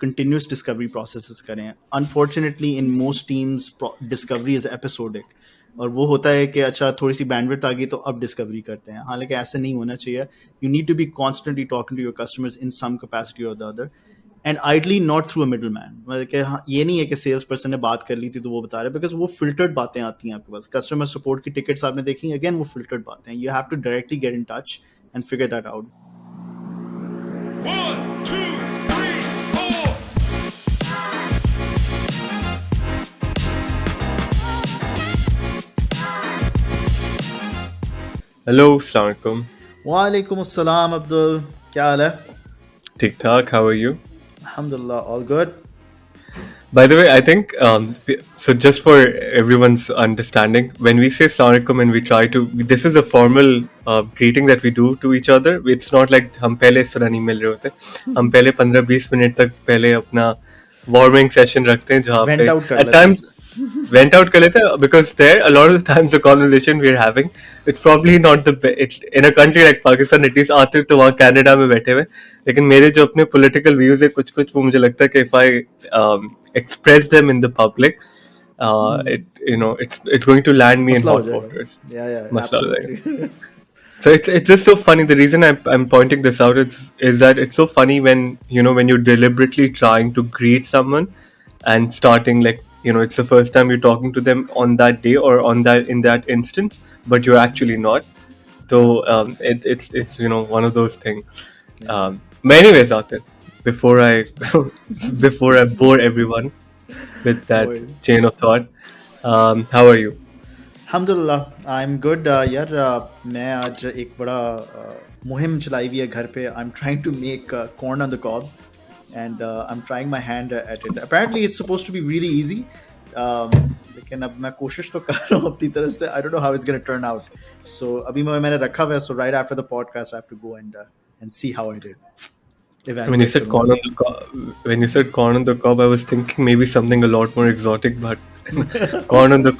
Continuous discovery processes करें. Unfortunately in most teams discovery is episodic, और वो होता है कि अच्छा थोड़ी सी बैंडविड्थ आ गई तो अब डिस्कवरी करते हैं. हालांकि ऐसा नहीं होना चाहिए. You need to be constantly talking to your customers in some capacity और the other, and ideally not through a middle man. मतलब कि हाँ, ये नहीं है कि सेल्स पर्सन ने बात कर ली थी तो वो बता रहे, बिकॉज वो फिल्टर्ड बातें आती हैं आपके पास. कस्टमर सपोर्ट की टिकट्स आपने देखी, अगेन वो फिल्टर्ड बातें हैं. You have to directly get in touch and figure that out. 1, 2, 3, 4. Hello अस्सलाम वालेकुम. वालेकुम अस्सलाम अब्दुल, क्या हाल है? ठीक ठाक. How are you? अल्हम्दुलिल्लाह, all good. By the way, I think so. Just for everyone's understanding, when we say Assalamu alaikum and we try to, this is a formal greeting that we do to each other. It's not like हम पहले इस तरह नहीं मिल रहे होते. हम पहले 15-20 minute तक पहले अपना warming session रखते हैं जहाँ Vent पे out कर at लेते times went out कर लेते हैं, because there a lot of the times the conversation we're having, it's probably not in a country like Pakistan, at least Aatir तो वहाँ कनाडा में बैठे हुए, लेकिन मेरे जो अपने political views है कुछ कुछ वो मुझे लगता है कि if I express them in the public, it's going to land me in मसला हो hot जाएगा. waters. Yeah, मसला हो जाएगा. absolutely. So it's just so funny. The reason I'm pointing this out is that it's so funny when when you're deliberately trying to greet someone and starting like it's the first time you're talking to them on that day or on that in that instance, but you're actually not. So it's one of those things. But anyways, Aatir, before I before I bore everyone with that Boys. chain of thought, how are you? अल्हम्दुलिल्लाह, I am good. यार मैं आज एक बड़ा मुहिम चलाई हुई है घर पे. I am trying to make corn on the cob and I am trying my hand at it. Apparently it's suppose to be really easy, लेकिन अब मैं कोशिश तो कर रहा हूँ अपनी तरफ से. I don't know how it's gonna turn out. So अभी मैंने रखा हुआ है. So right after the podcast I have to go and see how I did. When you said corn on the when you said corn on the cob, I was thinking maybe something a lot more exotic, but corn on the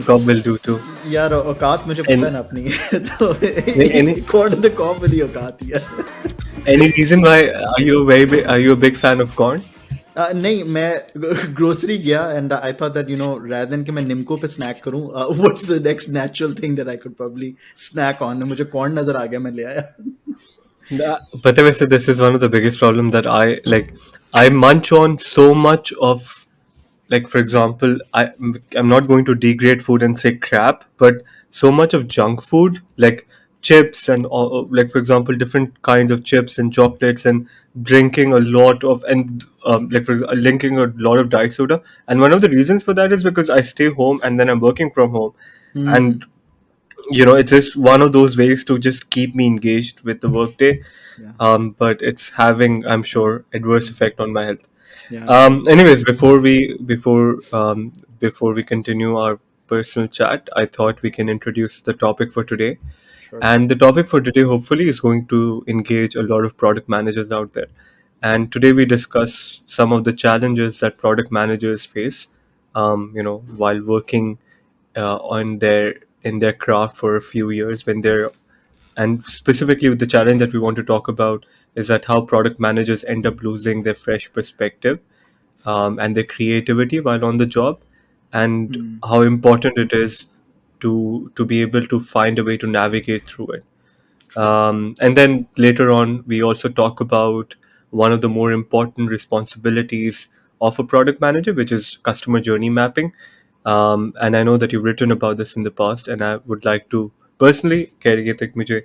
cob will do too. यार औकात मुझे पता है ना अपनी, तो any corn on the cob वाली औकात ही है. any reason why are you a big fan of corn? नहीं, मैं ग्रोसरी गया and I thought that rather than कि मैं निम्को पे स्नैक करूं, what's the next natural thing that I could probably snack on. मुझे कॉर्न नजर आ गया, मैं ले आया. But anyway, so this is one of the biggest problem that I like. I munch on so much of, like, for example, I'm not going to degrade food and say crap, but so much of junk food, like chips and all, like for example, different kinds of chips and chocolates, and drinking a lot of like drinking a lot of diet soda. And one of the reasons for that is because I stay home and then I'm working from home, and it's just one of those ways to just keep me engaged with the workday. Yeah. But it's having, I'm sure, adverse effect on my health. Yeah. Anyways, before we continue our personal chat, I thought we can introduce the topic for today. Sure. And the topic for today, hopefully, is going to engage a lot of product managers out there. And today we discuss some of the challenges that product managers face, while working on their in their craft for a few years, when they're and specifically with the challenge that we want to talk about is that how product managers end up losing their fresh perspective and their creativity while on the job, and how important it is to be able to find a way to navigate through it. And then later on, we also talk about one of the more important responsibilities of a product manager, which is customer journey mapping. And I know that you've written about this in the past, and I would like to personally, करिए तक मुझे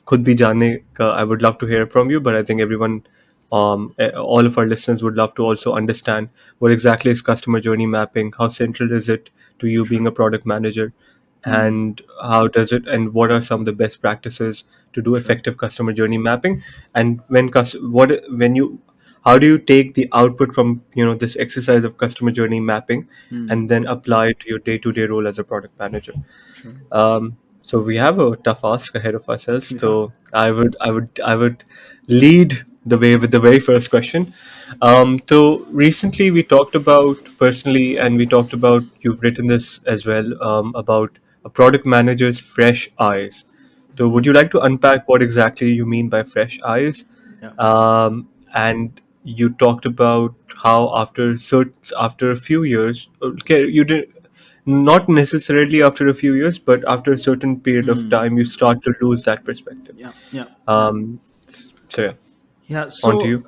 खुद भी जानने का, I would love to hear from you, but I think everyone, all of our listeners would love to also understand what exactly is customer journey mapping, how central is it to you being a product manager, and how does it, and what are some of the best practices to do effective customer journey mapping, and when you how do you take the output from this exercise of customer journey mapping and then apply it to your day-to-day role as a product manager. So we have a tough ask ahead of ourselves. So I would lead the way with the very first question. So recently we talked about personally, and we talked about, you've written this as well, about a product manager's fresh eyes. So would you like to unpack what exactly you mean by fresh eyes? Yeah. And you talked about how after a few years, okay, you did not necessarily after a few years, but after a certain period of Hmm. time, you start to lose that perspective. Yeah, yeah, yeah. Um, so yeah, Yeah, on to so you.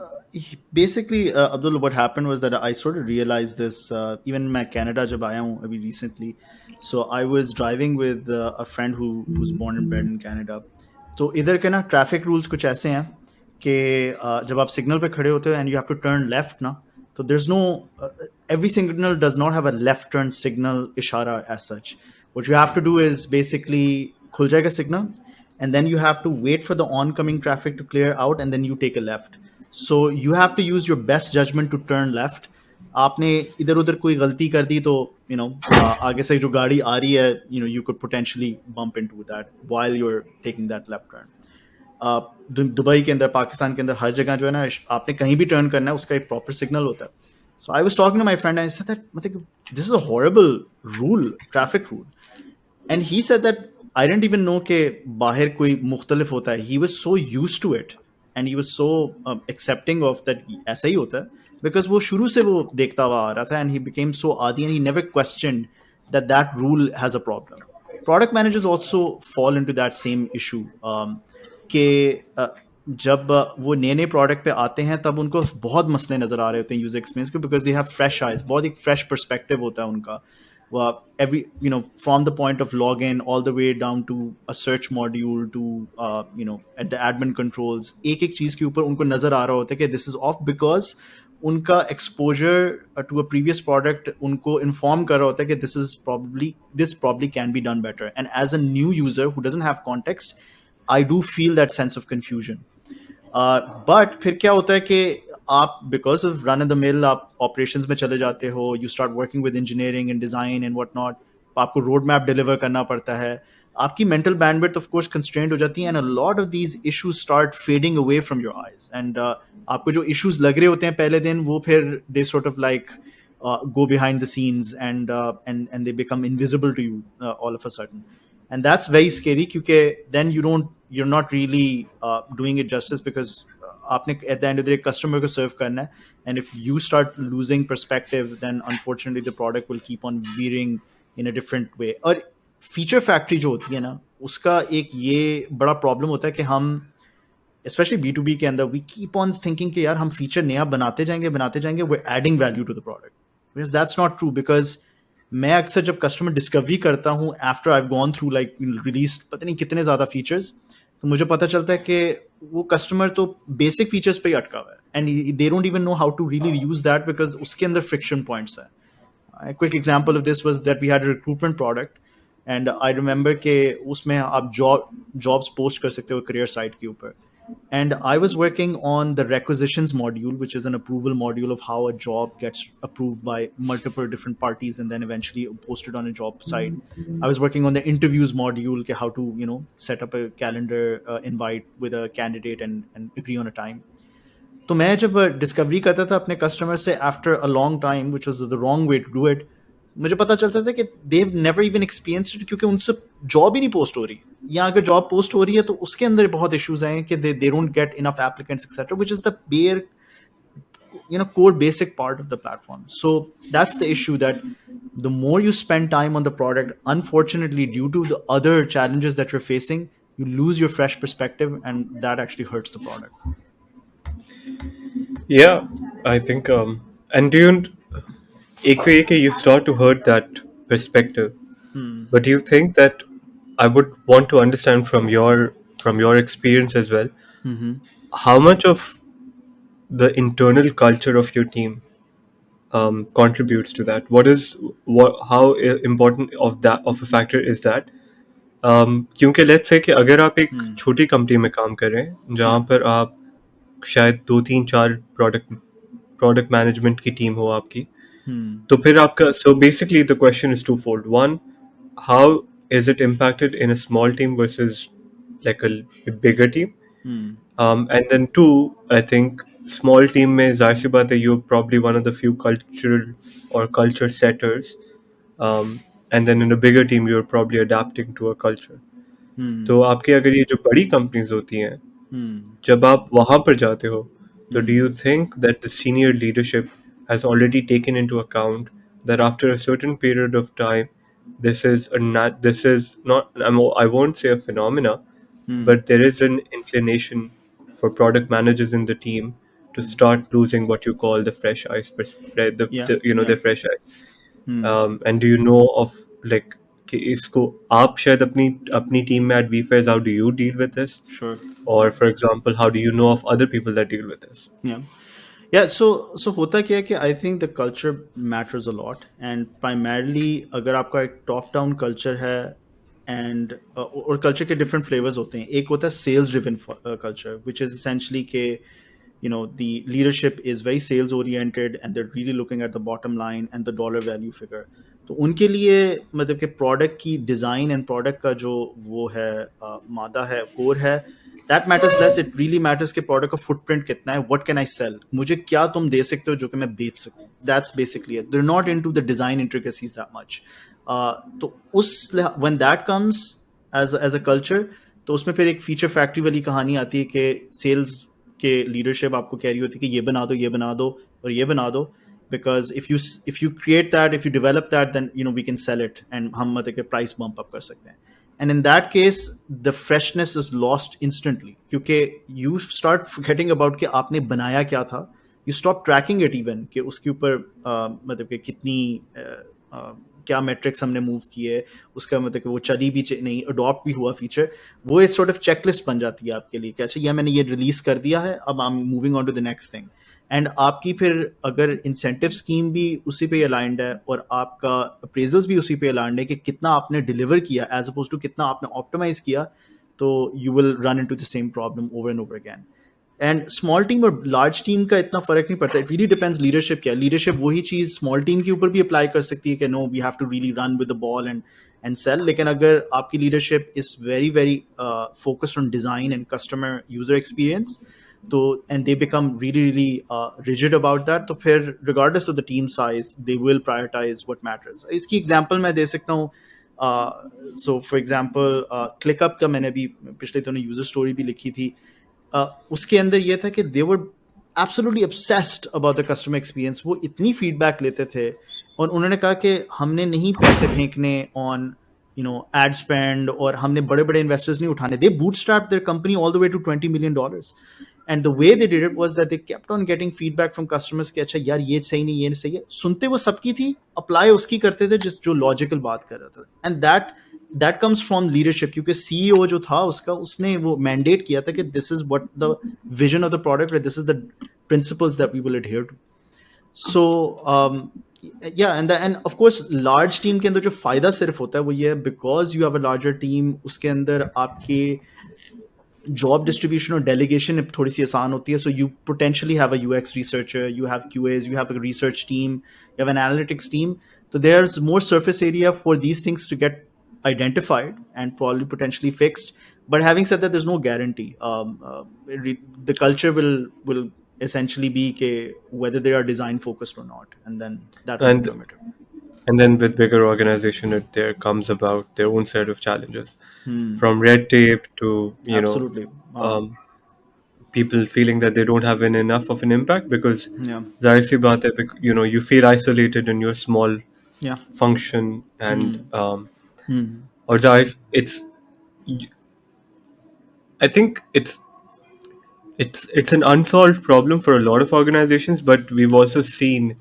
basically, Abdul, what happened was that I sort of realized this even in my Canada जब आया हूँ अभी recently. So I was driving with a friend who's born and bred in Canada. तो इधर के ना traffic rules कुछ ऐसे हैं कि जब आप सिग्नल पे खड़े होते हो and you have to turn left ना, तो there's no every signal does not have a left turn signal इशारा as such. What you have to do is basically खुल जाएगा signal, and then you have to wait for the oncoming traffic to clear out and then you take a left. So you have to use your best judgment to turn left. आपने इधर उधर कोई गलती कर दी तो आगे से जो गाड़ी आ रही है, you could potentially bump into that while you're taking that left turn. Dubai के अंदर, पाकिस्तान के अंदर हर जगह जो है ना, आपने कहीं भी टर्न करना है उसका एक प्रॉपर सिग्नल होता है. So I was talking to my friend and I said that मतलब this is a horrible rule, traffic rule. And he said that I didn't even know कि बाहर कोई मुख्तलिफ होता है. He was so used to it and he was so accepting of that ऐसा ही होता है because वो शुरू से वो देखता हुआ आ रहा था and he became so आदी and he never questioned that that rule has a problem. Product managers also fall into that same issue. कि जब वो नए नए प्रोडक्ट पे आते हैं तब उनको बहुत मसले नज़र आ रहे होते हैं यूज़र एक्सपीरियंस के, because they have fresh eyes, बहुत एक फ्रेश पर्सपेक्टिव होता है उनका. Every from the point of login all the way down to a search module to at the admin controls, एक एक चीज़ के ऊपर उनको नज़र आ रहा होता है कि this is off because उनका exposure to a previous product उनको inform कर रहा होता है कि this probably can be done better. And as a new user who doesn't have context, I do feel that sense of confusion. But फिर क्या होता है कि आप because of run in the mill आप ऑपरेशंस में चले जाते हो, you start working with engineering and design and what not, आपको रोड मैप डिलीवर करना पड़ता है, आपकी mental bandwidth of course constraint हो जाती है and a lot of these issues start fading away from your eyes. And आपको जो इश्यूज लग रहे होते हैं पहले दिन वो फिर they sort of like go behind the scenes and they become invisible to you all of a sudden. And that's very scary because then you're not really doing it justice because आपने at the end of the day customer को serve करना है, and if you start losing perspective then unfortunately the product will keep on veering in a different way. और feature factory जो होती है ना उसका एक ये बड़ा problem होता है कि हम especially B2B के अंदर we keep on thinking कि यार हम feature नया बनाते जाएंगे, we're adding value to the product. Because that's not true, because मैं अक्सर जब कस्टमर डिस्कवरी करता हूँ after I have gone through like release पता नहीं कितने ज़्यादा फीचर्स, तो मुझे पता चलता है कि वो कस्टमर तो बेसिक फीचर्स पे ही अटका हुआ है and they don't even know how to really use that because उसके अंदर फ्रिक्शन पॉइंट्स है. A quick example of this was that we had a recruitment product and I remember कि उसमें आप jobs post कर सकते हो career site के ऊपर. And I was working on the requisitions module, which is an approval module of how a job gets approved by multiple different parties and then eventually posted on a job site. I was working on the interviews module, how to set up a calendar invite with a candidate and agree on a time. तो मैं जब discovery करता था अपने customer से after a long time which was the wrong way to do it, मुझे पता चलता था कि they never even experienced it क्योंकि उनसे जॉब ही नहीं पोस्ट हो रही, या अगर जॉब पोस्ट हो रही है तो उसके अंदर बहुत इश्यूज हैं कि they don't get enough applicants etcetera, which is the bare core basic part of the platform. So that's the issue, that the more you spend time on the product, unfortunately due to the other challenges that you're facing, you lose your fresh perspective and that actually hurts the product. Yeah, I think. And do you? एक तो ये कि you start to hurt that perspective, but do you think that I would want to understand from your experience as well, how much of the internal culture of your team contributes to that? How important of a factor is that? क्योंकि let's say कि अगर आप एक छोटी company में काम कर रहे हैं जहाँ Yeah. पर आप शायद 2 3 4 प्रोडक्ट मैनेजमेंट की टीम हो आपकी, तो फिर आपका so basically the question is twofold. One, how is it impacted in a small team versus like a bigger team? And then two, I think small team में जाहिर सी बात है you're probably one of the few cultural or culture setters, and then in a bigger team you're probably adapting to a culture. तो आपके अगर ये जो बड़ी कंपनीज होती हैं Hmm. जब आप वहाँ पर जाते हो So, do you think that the senior leadership has already taken into account that after a certain period of time, this is not I won't say a phenomena, but there is an inclination for product managers in the team to start losing what you call the fresh eyes, Yeah, the yeah. the fresh eyes. And do you know of like कि इसको आप शायद अपनी अपनी team में at VFairs, how do you deal with this? Sure. Or for example, how do you know of other people that deal with this? Yeah. Yeah, so होता क्या है कि I think the culture matters a lot and primarily अगर आपका एक top down culture है and और culture के डिफरेंट फ्लेवर्स होते हैं. एक होता है sales driven culture which is essentially के the leadership is very sales oriented and they're really looking at the bottom line and the dollar value figure. तो उनके लिए मतलब कि प्रोडक्ट की डिज़ाइन एंड प्रोडक्ट का जो वो है मादा है कोर है that matters less. It really matters कि प्रोडक्ट का फुटप्रिंट कितना है, व्हाट कैन आई सेल, मुझे क्या तुम दे सकते हो जो कि मैं बेच सकूं. That's basically it. They are not into the design intricacies that much. तो उस when that comes as a culture, तो उसमें फिर एक फीचर फैक्ट्री वाली कहानी आती है कि सेल्स के लीडरशिप आपको कह रही होती है कि ये बना दो, ये बना दो और ये बना दो. Because if you create that, if you develop that, then we can sell it and हम मतलब कि price bump up कर सकते हैं. And in that case, the freshness is lost instantly क्योंकि you start forgetting about कि आपने बनाया क्या था. You stop tracking it even कि उसके ऊपर मतलब कि कितनी क्या मेट्रिक्स हमने मूव किए, उसका मतलब कि वो चली भी नहीं, अडॉप्ट भी हुआ फीचर. वो एक सॉर्ट ऑफ चेकलिस्ट बन जाती है आपके लिए कि अच्छा ये मैंने ये रिलीज कर दिया है, अब I am moving on to the next thing. And आपकी फिर अगर इंसेंटिव स्कीम भी उसी पे अलाइंड है और आपका अप्रेजल्स भी उसी पे अलाइंड है कि कितना आपने डिलीवर किया एज अपोज टू कितना आपने ऑप्टिमाइज किया, तो you will run into the same problem over and over again. And small team और लार्ज टीम का इतना फर्क नहीं पड़ता. इट रियली डिपेंड्स लीडरशिप क्या है. लीडरशिप वही चीज स्मॉल टीम के ऊपर भी अप्लाई कर सकती है कि no we have to really run with the ball and sell. लेकिन अगर आपकी leadership is very very focused on design and customer user experience, तो and they become really really rigid about that, तो फिर regardless of the team size they will prioritise what matters. इसकी example मैं दे सकता हूँ. सो फॉर एग्जांपल क्लिकअप का मैंने भी पिछले दिनों यूजर स्टोरी भी लिखी थी. उसके अंदर ये था कि they were absolutely obsessed about the customer experience. वो इतनी फीडबैक लेते थे और उन्होंने कहा कि हमने नहीं पैसे फेंकने ऑन एड स्पेंड और हमने बड़े बड़े इन्वेस्टर्स नहीं उठाने. They bootstrapped their company all the way to $20 million. And the way they did it was that they kept on getting feedback from customers कि अच्छा यार ये सही नहीं, ये सही है. सुनते वो सबकी थी, अप्लाई उसकी करते थे जिस जो लॉजिकल बात कर रहा था. And that comes from leadership क्योंकि सीईओ जो था उसका, उसने वो मैंडेट किया था कि this is what the vision of the product, this is the principles that we will adhere to. So yeah and of course large team के अंदर जो फायदा सिर्फ होता है वो ये है because you have a larger team, उसके अंदर आपके जॉब डिस्ट्रीब्यूशन और डेलीगेशन थोड़ी सी आसान होती है. So you potentially have a UX researcher, you have QAs, you have a research team, you have an analytics team. So there's more surface area for these things to get identified and probably potentially fixed. But having said that, there's no guarantee. The culture will essentially be whether they are design focused or not, and then that will And determine it. and then with bigger organization, there comes about their own set of challenges, from red tape to Absolutely. um, people feeling that they don't have enough of an impact because Yeah. zahir si baat hai, you feel isolated in your small Yeah. function and Hmm. or it's I think it's an unsolved problem for a lot of organizations, but we've also seen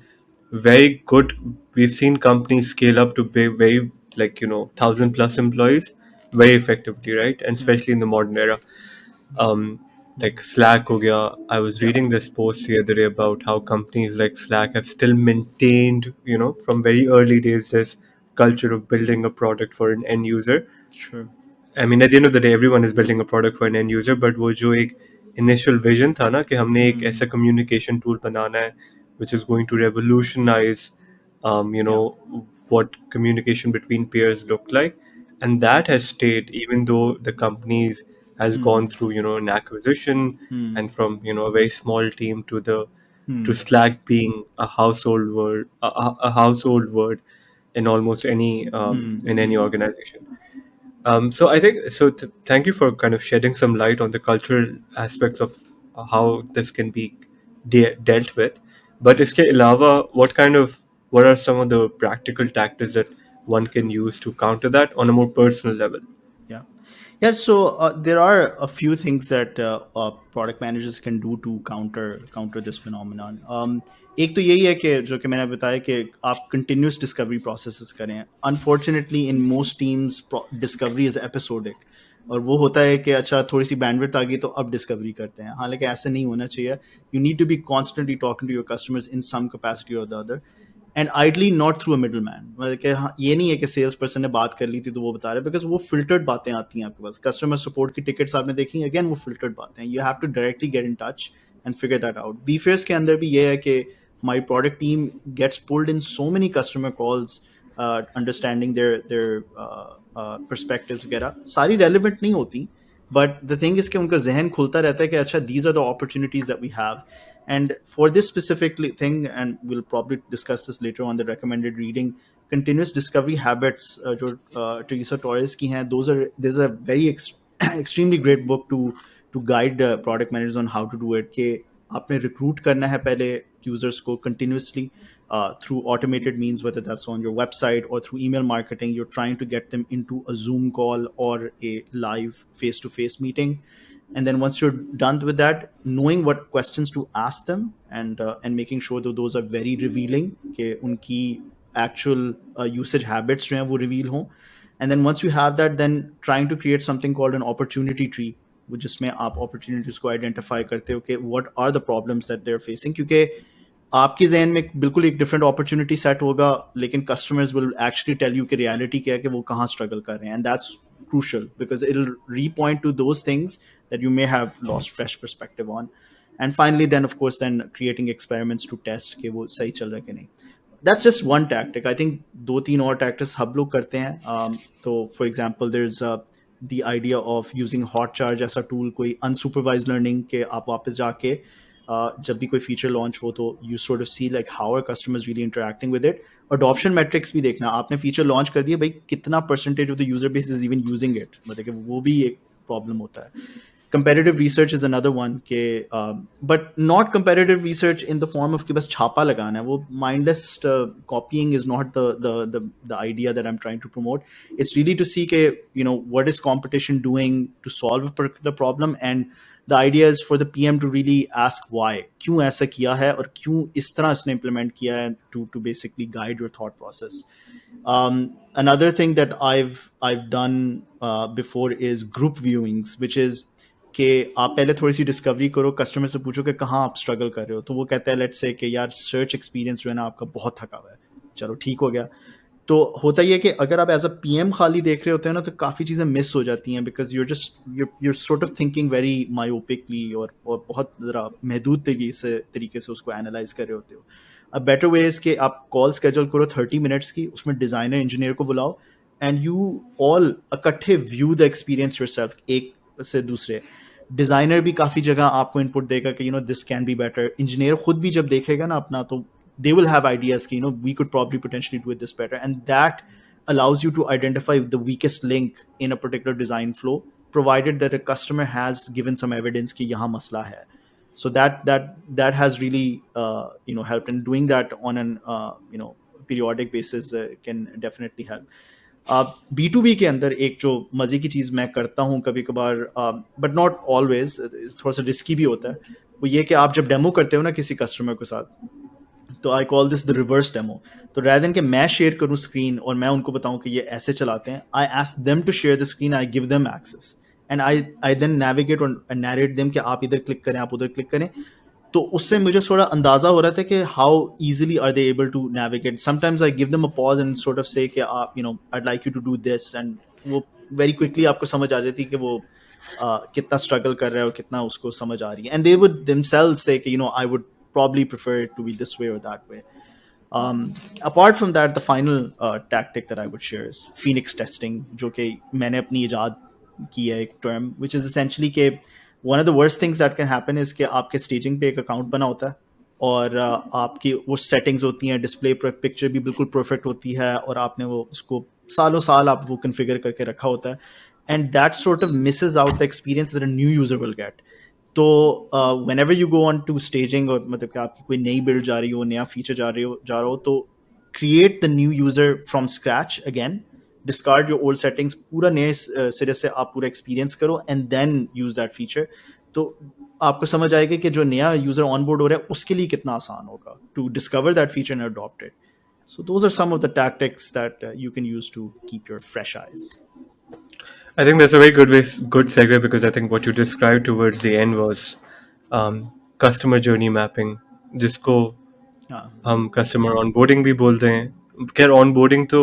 very good we've seen companies scale up to be very, like, 1,000 plus employees very effectively, right? And Yeah. especially in the modern era. um like Slack ho gaya. I was Yeah. reading this post the other day about how companies like Slack have still maintained, from very early days, this culture of building a product for an end user. Sure. I mean, at the end of the day, everyone is building a product for an end user, but वो जो एक initial vision था ना कि हमने एक ऐसा communication tool बनाना है which is going to revolutionize, Yeah. what communication between peers look like, and that has stayed even though the companies has gone through, an acquisition, and from, a very small team to Slack being a household word, a household word in almost any in any organization. So I think so. Thank you for kind of shedding some light on the cultural aspects of how this can be. dealt with. But इसके अलावा what are some of the practical tactics that one can use to counter that on a more personal level? Yeah. Yeah, so there are a few things that product managers can do to counter this phenomenon. एक तो यही है कि जो कि मैंने बताया कि आप continuous discovery processes करें. Unfortunately, in most teams, discovery is episodic. और वो होता है कि अच्छा थोड़ी सी bandwidth आ गई तो अब discovery करते हैं. हालांकि ऐसा नहीं होना चाहिए. You need to be constantly talking to your customers in some capacity or the other. And ideally not through a middle man, मतलब कि हाँ, ये नहीं है कि सेल्स पर्सन ने बात कर ली थी तो वो बता रहे, बिकॉज वो फिल्टर्ड बातें आती हैं आपके पास. कस्टमर सपोर्ट की टिकट्स आपने देखी, अगेन वो फिल्टर्ड बातें हैं. You have to directly get in touch and figure that out. वी फेयर्स के अंदर भी ये है कि हमारी product team gets pulled in so many customer calls, understanding their perspectives वगैरह सारी रेलिवेंट नहीं होती. बट द थिंग इज कि उनका जहन खुलता रहता है कि अच्छा these are the opportunities that we have. And for this specific thing, and we'll probably discuss this later on the recommended reading, continuous discovery habits, जो Teresa Torres की हैं, there's a very extremely great book to guide product managers on how to do it. कि आपने recruit करना है पहले users को continuously through automated means, whether that's on your website or through email marketing. You're trying to get them into a Zoom call or a live face-to-face meeting. And then once you're done with that, knowing what questions to ask them, and making sure that those are very revealing, कि उनकी actual usage habits जो हैं वो reveal हों. And then once you have that, then trying to create something called an opportunity tree, जिसमें आप opportunities को identify करते हो कि what are the problems that they're facing. क्योंकि आपके जहन में बिल्कुल एक डिफरेंट अपॉर्चुनिटी सेट होगा, लेकिन customers will actually tell you कि रियलिटी क्या है कि वो कहाँ स्ट्रगल कर रहे हैं. And that's crucial because it'll repoint to those things that you may have lost fresh perspective on. And finally, then of course, then creating experiments to test कि वो सही चल रहा है कि नहीं. That's just one tactic. I think दो तीन और tactics हम लोग करते हैं. तो for example, there's the idea of using Hotjar जैसा tool, कोई unsupervised learning के आप वापस जाके जब भी कोई फीचर लॉन्च हो तो you sort of see like how are customers really interacting with it. Adoption metrics भी देखना, आपने फीचर लॉन्च कर दिया, भाई कितना percentage of the user base is even using it, मतलब कि वो भी एक प्रॉब्लम होता है. Competitive research is another one के but not competitive research in the form of कि बस छापा लगाना है. वो mindless copying is not the idea that I'm trying to promote. It's really to see कि what is competition doing to solve a particular problem, and the idea is for the PM to really ask why, क्यों ऐसा किया है और क्यों इस तरह इसने implement किया है, to basically guide your thought process. Another thing that I've done before is group viewings, which is कि आप पहले थोड़ी सी डिस्कवरी करो, कस्टमर से पूछो कि कहाँ आप स्ट्रगल कर रहे हो. तो वो कहता है लेट्स से कि यार सर्च एक्सपीरियंस जो है ना आपका बहुत थका हुआ है. चलो ठीक हो गया. तो होता ही है कि अगर आप एज अ पीएम खाली देख रहे होते हैं ना तो काफ़ी चीज़ें मिस हो जाती हैं, because you're sort of thinking very myopically और बहुत ज़रा महदूद तरीके से उसको एनालाइज कर रहे होते हो. अ बेटर वे इज़ कि आप कॉल स्केड्यूल करो 30 मिनट्स की, उसमें डिज़ाइनर इंजीनियर को बुलाओ एंड यू ऑल इकट्ठे व्यू द एक्सपीरियंस योरसेल्फ एक से दूसरे. डिज़ाइनर भी काफ़ी जगह आपको इनपुट देगा कि this can be better. Engineer खुद भी जब देखेगा ना अपना तो they will have ideas कि we could probably potentially do it this better, and that allows you to identify the weakest link in a particular design flow, provided that a customer has given some evidence कि यहाँ मसला है. So that has really helped, and doing that on an periodic basis can definitely help. B2B के अंदर एक जो मजे की चीज़ मैं करता हूँ कभी कभार, बट नॉट ऑलवेज, थोड़ा सा रिस्की भी होता है, वो ये कि आप जब डेमो करते हो ना किसी कस्टमर के साथ, तो I call this the reverse demo. तो rather than कि मैं शेयर करूँ स्क्रीन और मैं उनको बताऊँ कि ये ऐसे चलाते हैं, I ask them to share the screen, I give them access, and I then navigate और नैरेट देम कि आप इधर क्लिक करें, आप उधर क्लिक करें. तो उससे मुझे थोड़ा अंदाजा हो रहा था कि how easily are they able to navigate. Sometimes I give them a pause and sort of say कि आप I'd like you to do this, and वो वेरी क्विकली आपको समझ आ जाती है कि वो कितना स्ट्रगल कर रहा है और कितना उसको समझ आ रही है. एंड दे वुड देमसेल्व्स से कि I would probably prefer it to be this way or that way. Apart from that, the final tactic that I would share is Phoenix testing, जो कि मैंने अपनी इजाद की है एक term, which is essentially कि one of the worst things that can happen is कि आपके staging पे एक account बना होता है और आपकी वो settings होती हैं, display picture भी बिल्कुल perfect होती है और आपने वो उसको सालों साल आप वो configure करके रखा होता है, and that sort of misses out the experience that a new user will get. तो whenever you go on to staging, और मतलब कि आपकी कोई नई build जा रही हो, नया feature जा रहा हो, तो create the new user from scratch again, discard your old settings, पूरा नए सिरे से आप पूरा experience करो and then use that feature. तो आपको समझ आएगा कि जो नया यूजर ऑनबोर्ड हो रहा है उसके लिए कितना आसान होगा to discover that feature and adopt it. So those are some of the tactics that you can use to keep your fresh eyes. I think that's a very good segue, because I think what you described towards the end was customer journey mapping, जिसको हाँ. हम customer onboarding भी बोलते हैं. खैर onboarding तो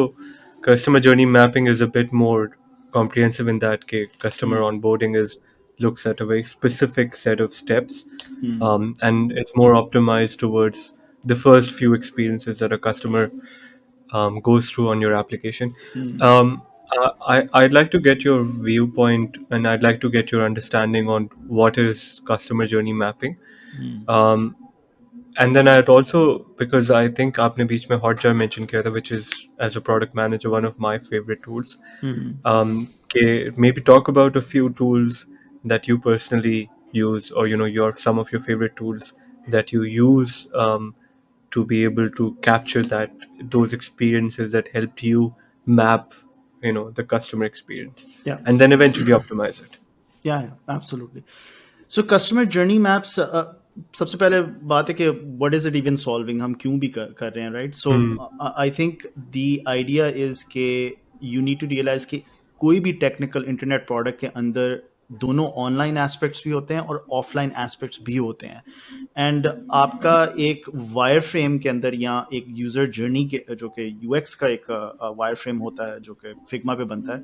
customer journey mapping is a bit more comprehensive in that के customer onboarding is looks at a very specific set of steps, and it's more optimized towards the first few experiences that a customer goes through on your application. I'd like to get your viewpoint, and I'd like to get your understanding on what is customer journey mapping. Um, and then I'd also, because I think आपने बीच में Hotjar mention किया था, which is as a product manager one of my favorite tools. Maybe talk about a few tools that you personally use, or your some of your favorite tools that you use to be able to capture those experiences that helped you map the customer experience, Yeah. and then eventually optimize it. Yeah, absolutely. So customer journey maps, सबसे पहले बात है कि what is it even solving, हम क्यों भी कर रहे हैं, right? So I think the idea is कि you need to realize कि कोई भी टेक्निकल इंटरनेट प्रोडक्ट के अंदर दोनों ऑनलाइन एस्पेक्ट्स भी होते हैं और ऑफलाइन एस्पेक्ट्स भी होते हैं. एंड आपका एक वायर फ्रेम के अंदर या एक यूजर जर्नी के जो कि यूएक्स का एक वायर फ्रेम होता है जो कि फिग्मा पे बनता है,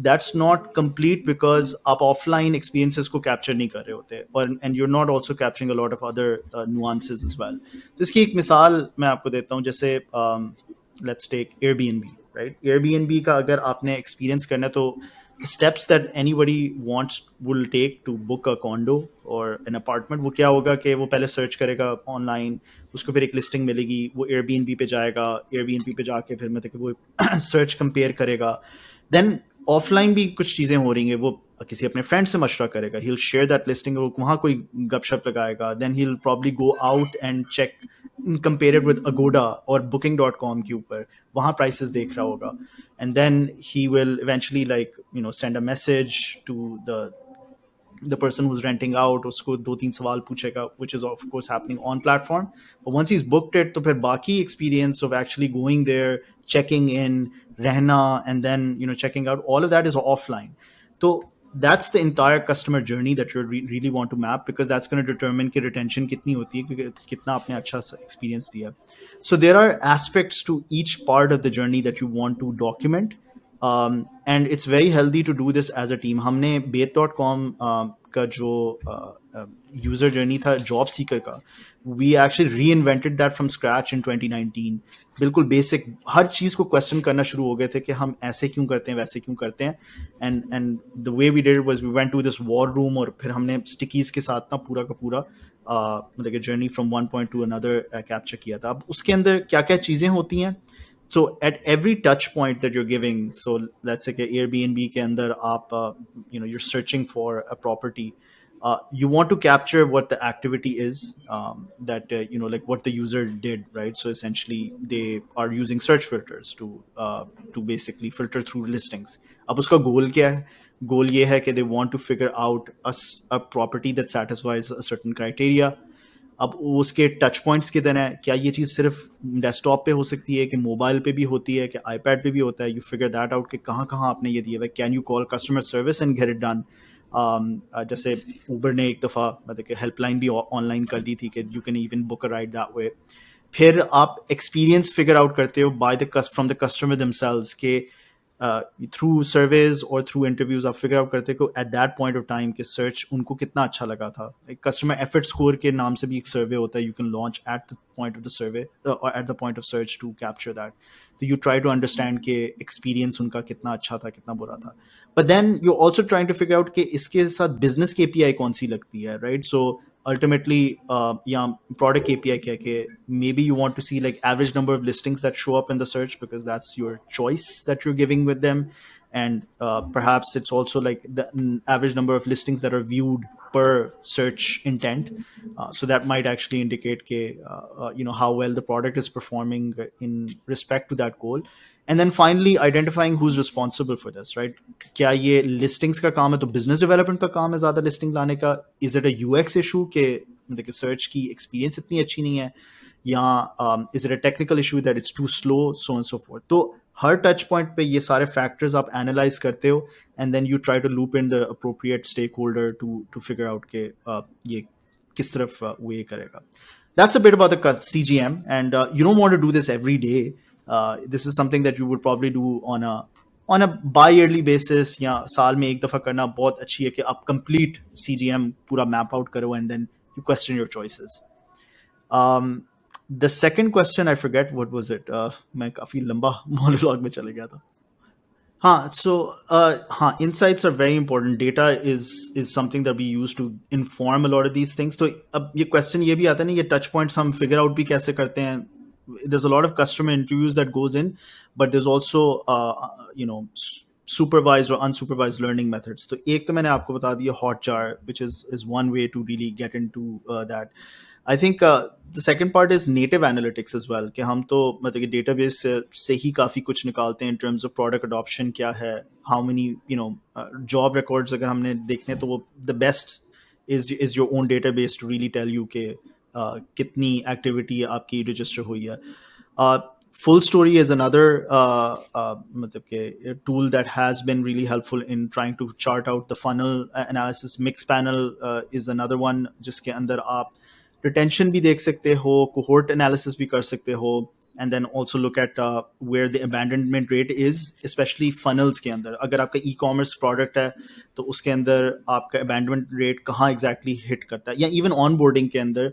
दैट्स नॉट कंप्लीट बिकॉज आप ऑफलाइन एक्सपीरियंसेस को कैप्चर नहीं कर रहे होते, और and you're not also capturing a lot of other nuances as well. तो इसकी एक मिसाल मैं आपको देता हूँ. जैसे let's take Airbnb, right? Airbnb का अगर आपने एक्सपीरियंस करना है तो the steps that anybody will take to book a condo or an apartment, वो क्या होगा कि वो पहले सर्च करेगा ऑनलाइन, उसको फिर एक लिस्टिंग मिलेगी, वो एयरबीएनबी पे जाएगा, एयरबीएनबी पे जाके फिर मतलब कि वो सर्च कंपेयर करेगा. देन ऑफलाइन भी कुछ चीज़ें हो रही हैं, वो किसी अपने फ्रेंड से मशवरा करेगा, he will share that listing, वहाँ कोई गपशप लगाएगा, then he will probably go out and check compare it with Agoda और booking.com के ऊपर, वहाँ प्राइसेस देख रहा होगा, and then he will eventually send a message to the person who's renting out, उसको 2-3 सवाल पूछेगा, which is of course happening on platform. But once he's booked it, तो फिर बाकी experience of actually going there, checking in, रहना, and then checking out, all of that is offline. So that's the entire customer journey that you really want to map, because that's going to determine कि retention कितनी होती है, क्योंकि कितना आपने अच्छा experience दिया. So there are aspects to each part of the journey that you want to document. And it's very healthy to do this as a team. हमने bait.com का जो user journey था job seeker का, we actually reinvented that from scratch in 2019. बिल्कुल basic हर चीज़ को question करना शुरू हो गए थे कि हम ऐसे क्यों करते हैं, वैसे क्यों करते हैं. And the way we did was we went to this war room, और फिर हमने स्टिकीज के साथ ना पूरा का पूरा मतलब कि journey from one point two another capture किया था. अब उसके अंदर क्या क्या चीज़ें होती हैं. So at every touch point that you're giving, so let's say कि Airbnb के अंदर आप you're searching for a property, you want to capture what the activity is, that like what the user did, right? So essentially they are using search filters to basically filter through listings. अब उसका goal क्या है? Goal ये है कि they want to figure out a property that satisfies a certain criteria. अब उसके touch points कितने हैं, क्या ये चीज़ सिर्फ डेस्कटॉप पे हो सकती है कि मोबाइल पे भी होती है कि आईपैड पे भी होता है. यू फिगर दैट आउट कि कहाँ कहाँ आपने ये दिया हुआ है. Can you call customer service and get it done. जैसे ऊबर ने एक दफ़ा मतलब कि हेल्पलाइन भी ऑनलाइन कर दी थी कि you can even book a ride that way. फिर आप एक्सपीरियंस फिगर आउट करते हो by the from the customer themselves के थ्रू सर्वेज और थ्रू इंटरव्यूज आप फिगर आउट करते हो at that point of time कि सर्च उनको कितना अच्छा लगा था. एक कस्टमर एफर्ट स्कोर के नाम से भी एक सर्वे होता है, you can launch at the point of the survey और at the point of search to capture that. तो यू ट्राई टू अंडरस्टैंड कि एक्सपीरियंस उनका कितना अच्छा था, कितना बुरा था. But then you also trying to figure out कि इसके साथ बिजनेस के API कौन सी लगती है, right? So ultimately yeah, product API kya ke maybe you want to see like average number of listings that show up in the search because that's your choice that you're giving with them, and perhaps it's also like the average number of listings that are viewed per search intent. So that might actually indicate how well the product is performing in respect to that goal. And then finally identifying who's responsible for this, right? क्या ये listings का काम है, तो business development का काम है ज़्यादा listing लाने का? Is it a UX issue के मतलब कि search की experience इतनी अच्छी नहीं है, या is it a technical issue that it's too slow, so on and so forth. तो हर टच पॉइंट पे ये सारे फैक्टर्स आप एनालाइज करते हो, and then you try to loop in the appropriate stakeholder to figure out के ये किस तरफ वो ये करेगा. That's a bit about the CGM, and you don't want to do this every day. This is something that you would probably do on a bi-yearly basis, या साल में एक दफ़ा करना बहुत अच्छी है कि आप complete CGM पूरा map out करो and then you question your choices. The second question, I forget what was it. मैं काफी लंबा monologue में चले गया था. हाँ, so हाँ, insights are very important. Data is something that we use to inform a lot of these things. तो अब ये question ये भी आता है ना, ये touch points हम figure out भी कैसे करते हैं. There's a lot of customer interviews that goes in, but there's also supervised or unsupervised learning methods. तो एक तो मैंने आपको बता दिया Hotjar, which is one way to really get into that. I think the second part is native analytics as well, कि हम तो मतलब कि database से ही काफ़ी कुछ निकालते हैं in terms of product adoption क्या है, how many job records अगर हमने देखने तो वो the best is your own database to really tell you कि कितनी activity आपकी register हुई है. Full story is another मतलब कि tool that has been really helpful in trying to chart out the funnel analysis. Mix panel is another one जिसके अंदर आप retention भी देख सकते हो, cohort analysis भी कर सकते हो, and then also look at where the abandonment rate is, especially funnels के अंदर. अगर आपका e-commerce product है तो उसके अंदर आपका abandonment rate कहाँ exactly hit करता है, या even onboarding के अंदर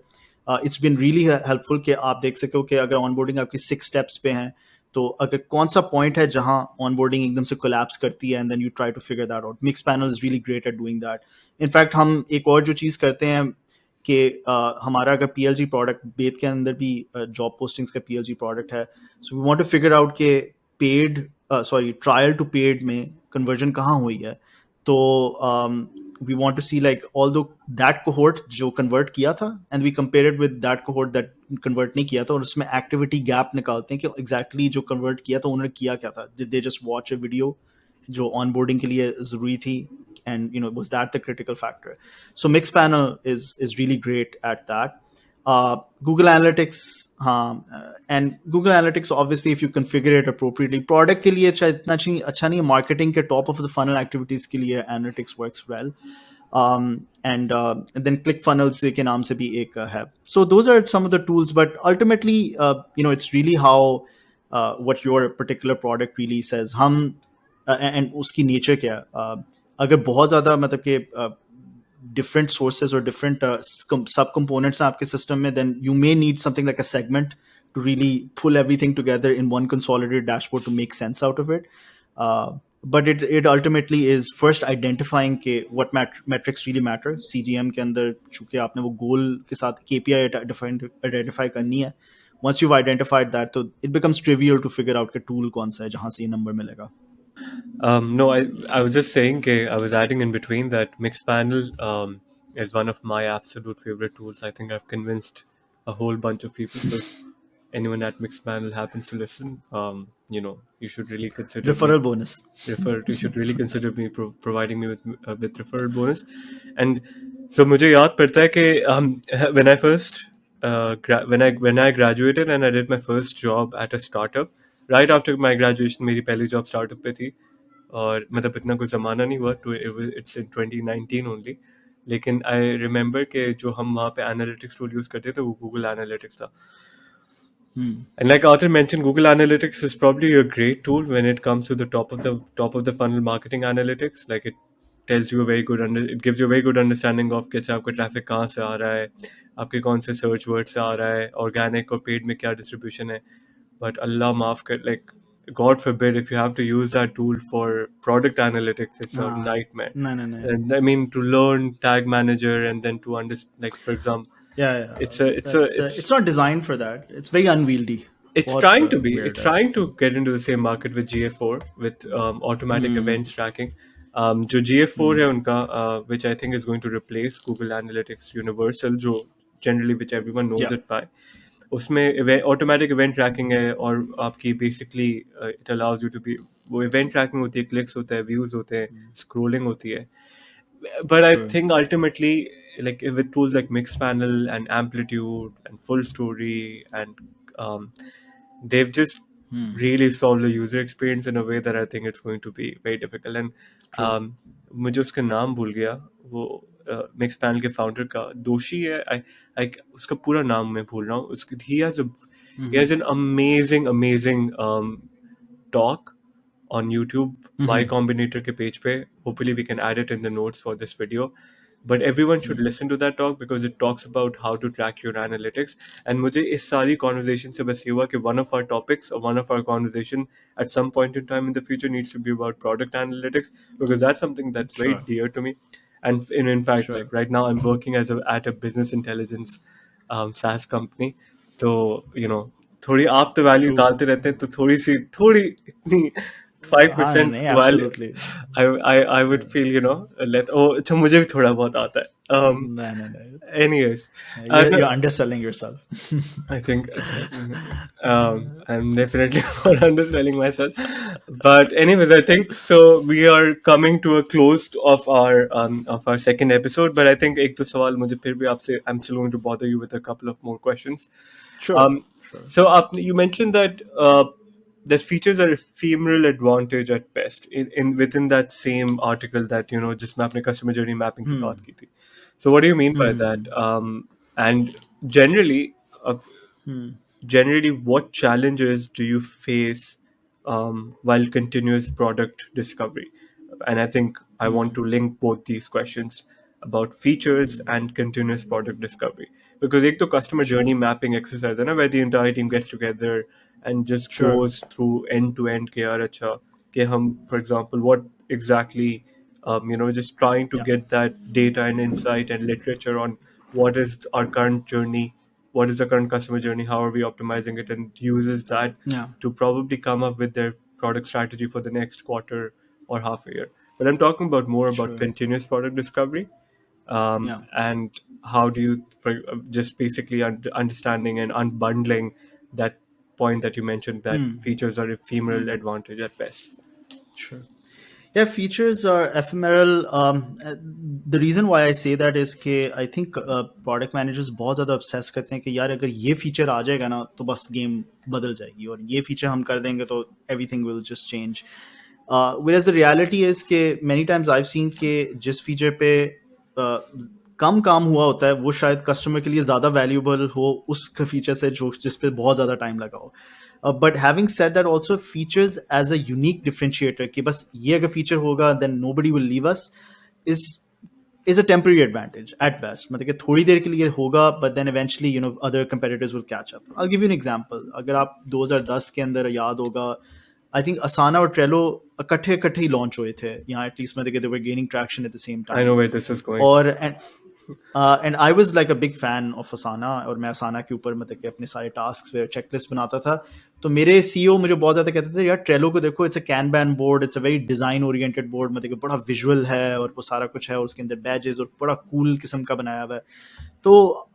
it's been really helpful कि आप देख सको कि अगर onboarding आपकी 6 steps पे हैं तो अगर कौन सा point है जहाँ onboarding एकदम से collapse करती है, and then you try to figure that out. Mix panel is really great at doing that. In fact हम एक और जो चीज़ करते हैं कि हमारा अगर PLG प्रोडक्ट बेद के अंदर भी जॉब पोस्टिंग्स का PLG प्रोडक्ट है, so we want to figure out कि पेड ट्रायल टू पेड में कन्वर्जन कहाँ हुई है. तो we want to see like all though that cohort जो कन्वर्ट किया था and we compare it with that cohort that convert नहीं किया था, और उसमें एक्टिविटी गैप निकालते हैं कि एग्जैक्टली जो कन्वर्ट किया था उन्होंने किया क्या था. Did they just watch a video जो ऑनबोर्डिंग के लिए ज़रूरी थी, and was that the critical factor? So Mixpanel is really great at that. Google Analytics, and Google Analytics obviously if you configure it appropriately, product के लिए शायद इतना अच्छा नहीं है, marketing के top of the funnel activities के लिए analytics works well. And then ClickFunnels के नाम से भी एक है. So those are some of the tools, but ultimately it's really how what your particular product really says. हम and उसकी nature क्या है. अगर बहुत ज़्यादा मतलब कि different sources or different sub components हैं आपके system में, then you may need something like a segment to really pull everything together in one consolidated dashboard to make sense out of it. But it ultimately is first identifying के what metrics really matter. CGM के अंदर चूँकि आपने वो goal के साथ KPI identify करनी है. Once you've identified that, तो it becomes trivial to figure out कि tool कौन सा है जहाँ से ये number मिलेगा. No, I was just saying, I was adding in between that Mixpanel is one of my absolute favorite tools. I think I've convinced a whole bunch of people. So if anyone at Mixpanel happens to listen, you should really consider Referral bonus. You should really consider me providing me with referral bonus. And so मुझे याद पड़ता है कि when I first when I graduated and I did my first job at a startup, right after my graduation मेरी पहली job startup पे थी, और मतलब इतना कुछ ज़माना नहीं हुआ, it's in 2019 only. लेकिन I remember कि जो हम वहाँ पे analytics tool use करते थे वो Google Analytics था. And like Arthur mentioned, Google Analytics is probably a great tool when it comes to the top of the funnel marketing analytics. Like it tells you it gives you a very good understanding of कि अच्छा आपका traffic कहाँ से आ रहा है, आपके कौन से search words से आ रहा है, organic और paid में क्या distribution है. But Allah माफ कर, like God forbid if you have to use that tool for product analytics, it's a nightmare. No. And I mean to learn Tag Manager and then to understand, like for example, Yeah. it's It's not designed for that. It's very unwieldy. It's बहुत trying to be. weird It's है. trying to get into the same market with GA4 with automatic Hmm. events tracking. जो GA4 Hmm. है उनका, which I think is going to replace Google Analytics Universal, जो generally which everyone knows Yeah. it by. उसमें automatic event tracking है और आपकी basically it allows you to be, वो event tracking होती है, क्लिक्स होता है, व्यूज होते हैं, स्क्रोलिंग होती है. But I True. think ultimately, like with tools like mixed panel and amplitude and full story, and um, they've just Hmm. really solved the user experience in a way that I think it's going to be very difficult. And True. मुझे उसका नाम भूल गया, वो mix panel के founder का, दोषी है, आई उसका पूरा नाम मैं भूल रहा हूँ. उसकी he Mm-hmm. has an amazing talk on YouTube, Y Mm-hmm. Combinator के page पे. Hopefully we can add it in the notes for this video. But everyone should listen to that talk because it talks about how to track your analytics. And मुझे इस सारी conversation से बस ये हुआ कि one of our topics or one of our conversation at some point in time in the future needs to be about product analytics, because that's something that's very Sure. dear to me. And in fact, Sure. like right now, I'm working at a business intelligence SaaS company. तो थोड़ी आप तो value True. डालते रहते हैं, तो थोड़ी इतनी हाँ, नहीं 5% नहीं, value, absolutely. I would feel, let, oh अच्छा मुझे भी थोड़ा बहुत आता है. नहीं नहीं नहीं. Anyways, no, You're underselling yourself. I think I'm definitely not underselling myself. But anyways, I think so. We are coming to a close of our second episode. But I think एक दो सवाल मुझे फिर भी आपसे, I'm still going to bother you with a couple of more questions. Sure. Um, Sure. so you mentioned that that features are ephemeral advantage at best in within that same article that जिसमें आपने customer journey mapping की बात Hmm. की थी. So what do you mean by that? Hmm. And generally, uh, Hmm. generally, what challenges do you face while continuous product discovery? And I think I want Hmm. to link both these questions about features and continuous product discovery, because एक तो customer Sure. journey mapping exercise है ना, where the entire team gets together and just Sure. goes through end to end के यार अच्छा कि हम, for example, what exactly, just trying to Yeah. get that data and insight and literature on what is our current journey, what is the current customer journey, how are we optimizing it, and uses that Yeah. to probably come up with their product strategy for the next quarter or half a year. But I'm talking about more about Sure. continuous product discovery, Yeah. and how do you, for just basically understanding and unbundling that point that you mentioned, that Hmm. features are ephemeral Hmm. advantage at best. Sure. Yeah, features are ephemeral. The reason why I say that is कि I think product managers बहुत ज़्यादा obsess करते हैं कि यार अगर ये feature आ जाएगा ना तो बस game बदल जाएगी, और ये feature हम कर देंगे तो everything will just change. Whereas the reality is कि many times I've seen कि जिस feature पे uh, कम काम हुआ होता है वो शायद customer के लिए ज़्यादा valuable हो उस feature से जो जिस पे बहुत ज़्यादा time लगा हो. But having said that, also features as a unique differentiator कि बस ये अगर feature होगा then nobody will leave us is is a temporary advantage at best. मतलब कि थोड़ी देर के लिए होगा but then eventually other competitors will catch up. I'll give you an example. अगर आप 2010 के अंदर याद होगा, I think Asana और Trello इकट्ठे ही launch हुए थे यहाँ, at least मतलब कि they were gaining traction at the same I know time. where this is going. और and I was like a big fan of Asana, और मैं असाना के ऊपर मतलब कि अपने सारे टास्क पे चेकलिस्ट बनाता था. तो मेरे सीईओ मुझे बहुत ज़्यादा कहते थे यार ट्रेलो को देखो, it's a kanban board, it's a very design oriented board, मतलब कि बड़ा विजुअल है और वो सारा कुछ है और उसके अंदर बैजेस और बड़ा कूल किस्म का बनाया हुआ है. तो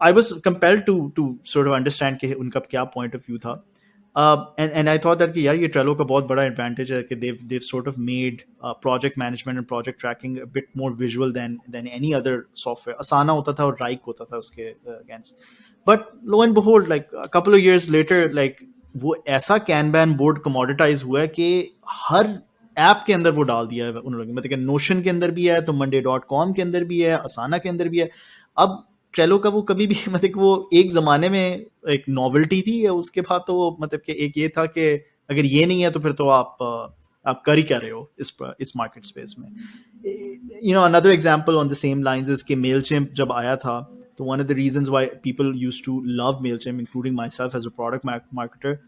I was compelled to sort of understand कि उनका क्या पॉइंट ऑफ व्यू था. And I thought that कि यार ये Trello का बहुत बड़ा advantage है कि they've sort of made project management and project tracking a bit more visual than any other software. Asana होता था और Rike होता था उसके against. But lo and behold, like a couple of years later, like वो ऐसा Kanban board commoditize हुआ है कि हर ऐप के अंदर वो डाल दिया है उन लोगों ने, मतलब कि नोशन के अंदर भी है, तो monday.com के अंदर भी है, असाना के अंदर भी है. अब ट्रेलो का वो कभी भी मतलब कि वो एक ज़माने में एक नॉवेल्टी थी, उसके बाद तो वो मतलब कि एक ये था कि अगर ये नहीं है तो फिर तो आप कर ही क्या रहे हो इस मार्केट स्पेस में. Another example on the same lines is कि मेलचिम्प जब आया था, तो one of the reasons why people used to love Mailchimp including myself as a product marketer,